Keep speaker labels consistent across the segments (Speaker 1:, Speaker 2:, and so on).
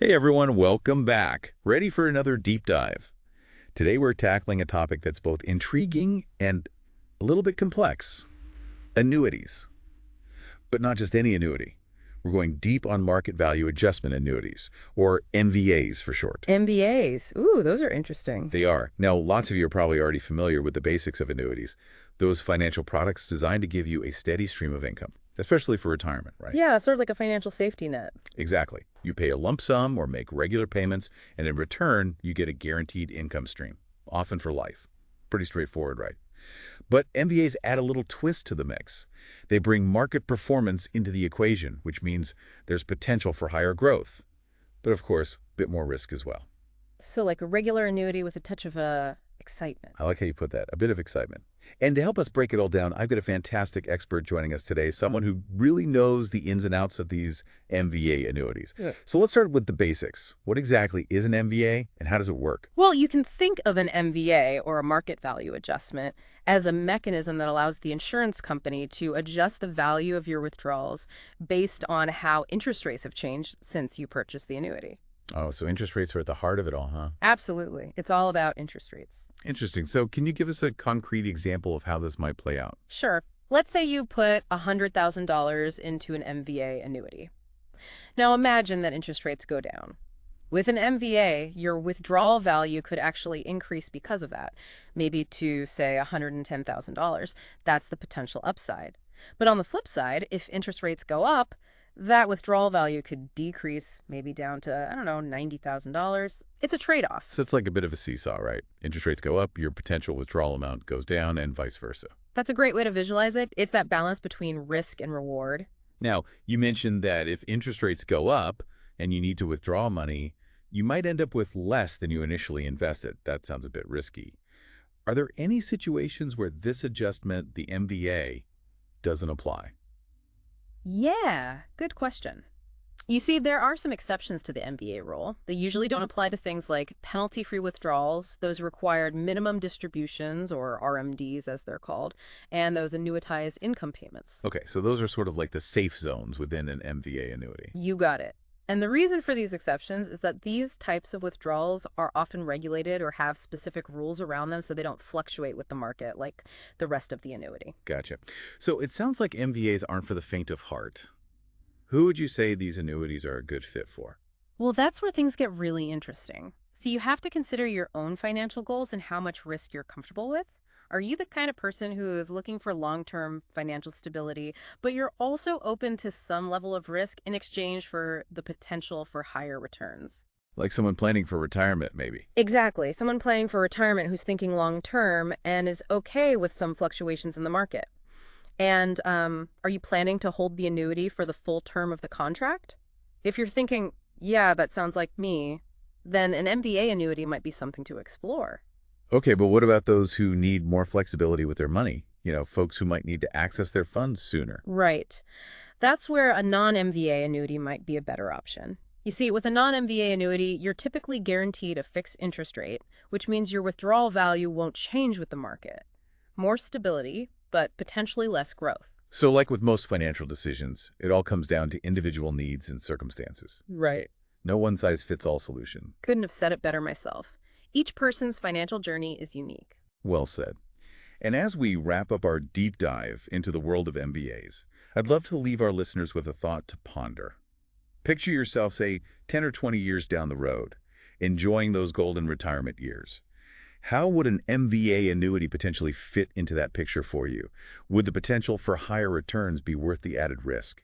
Speaker 1: Hey everyone, welcome back. Ready for another deep dive. Today we're tackling a topic that's both intriguing and a little bit complex. Annuities. But not just any annuity. We're going deep on market value adjustment annuities, or MVAs for short.
Speaker 2: MVAs. Ooh, those are interesting.
Speaker 1: They are. Now, lots of you are probably already familiar with the basics of annuities. Those financial products designed to give you a steady stream of income, especially for retirement, right?
Speaker 2: Yeah, sort of like a financial safety net.
Speaker 1: Exactly. You pay a lump sum or make regular payments, and in return, you get a guaranteed income stream, often for life. Pretty straightforward, right? But MVAs add a little twist to the mix. They bring market performance into the equation, which means there's potential for higher growth. But of course, a bit more risk as well.
Speaker 2: So like a regular annuity with a touch of excitement.
Speaker 1: I like how you put that, a bit of excitement. And to help us break it all down, I've got a fantastic expert joining us today, someone who really knows the ins and outs of these MVA annuities.
Speaker 2: Yeah.
Speaker 1: So let's start with the basics. What exactly is an MVA and how does it work?
Speaker 2: Well, you can think of an MVA, or a market value adjustment, as a mechanism that allows the insurance company to adjust the value of your withdrawals based on how interest rates have changed since you purchased the annuity.
Speaker 1: Oh, so interest rates are at the heart of it all, huh?
Speaker 2: Absolutely. It's all about interest rates.
Speaker 1: Interesting. So can you give us a concrete example of how this might play out?
Speaker 2: Sure. Let's say you put $100,000 into an MVA annuity. Now imagine that interest rates go down. With an MVA, your withdrawal value could actually increase because of that, maybe to, say, $110,000. That's the potential upside. But on the flip side, if interest rates go up, that withdrawal value could decrease, maybe down to, I don't know, $90,000. It's a trade-off.
Speaker 1: So it's like a bit of a seesaw, right? Interest rates go up, your potential withdrawal amount goes down, and vice versa.
Speaker 2: That's a great way to visualize it. It's that balance between risk and reward.
Speaker 1: Now, you mentioned that if interest rates go up and you need to withdraw money, you might end up with less than you initially invested. That sounds a bit risky. Are there any situations where this adjustment, the MVA, doesn't apply?
Speaker 2: Yeah, good question. You see, there are some exceptions to the MVA rule. They usually don't apply to things like penalty-free withdrawals, those required minimum distributions, or RMDs as they're called, and those annuitized income payments.
Speaker 1: Okay, so those are sort of like the safe zones within an MVA annuity.
Speaker 2: You got it. And the reason for these exceptions is that these types of withdrawals are often regulated or have specific rules around them so they don't fluctuate with the market like the rest of the annuity.
Speaker 1: Gotcha. So it sounds like MVAs aren't for the faint of heart. Who would you say these annuities are a good fit for?
Speaker 2: Well, that's where things get really interesting. So you have to consider your own financial goals and how much risk you're comfortable with. Are you the kind of person who is looking for long-term financial stability, but you're also open to some level of risk in exchange for the potential for higher returns?
Speaker 1: Like someone planning for retirement, maybe.
Speaker 2: Exactly. Someone planning for retirement who's thinking long-term and is okay with some fluctuations in the market. And are you planning to hold the annuity for the full term of the contract? If you're thinking, yeah, that sounds like me, then an MVA annuity might be something to explore.
Speaker 1: Okay, but what about those who need more flexibility with their money? Folks who might need to access their funds sooner.
Speaker 2: Right. That's where a non-MVA annuity might be a better option. You see, with a non-MVA annuity, you're typically guaranteed a fixed interest rate, which means your withdrawal value won't change with the market. More stability, but potentially less growth.
Speaker 1: So like with most financial decisions, it all comes down to individual needs and circumstances.
Speaker 2: Right.
Speaker 1: No one-size-fits-all solution.
Speaker 2: Couldn't have said it better myself. Each person's financial journey is unique.
Speaker 1: Well said. And as we wrap up our deep dive into the world of MVAs, I'd love to leave our listeners with a thought to ponder. Picture yourself, say, 10 or 20 years down the road, enjoying those golden retirement years. How would an MVA annuity potentially fit into that picture for you? Would the potential for higher returns be worth the added risk?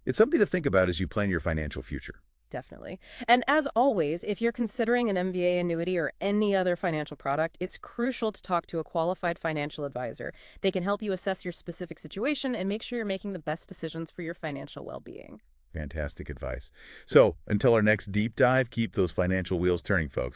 Speaker 1: It's something to think about as you plan your financial future.
Speaker 2: Definitely. And as always, if you're considering an MVA annuity or any other financial product, it's crucial to talk to a qualified financial advisor. They can help you assess your specific situation and make sure you're making the best decisions for your financial well-being.
Speaker 1: Fantastic advice. So until our next deep dive, keep those financial wheels turning, folks.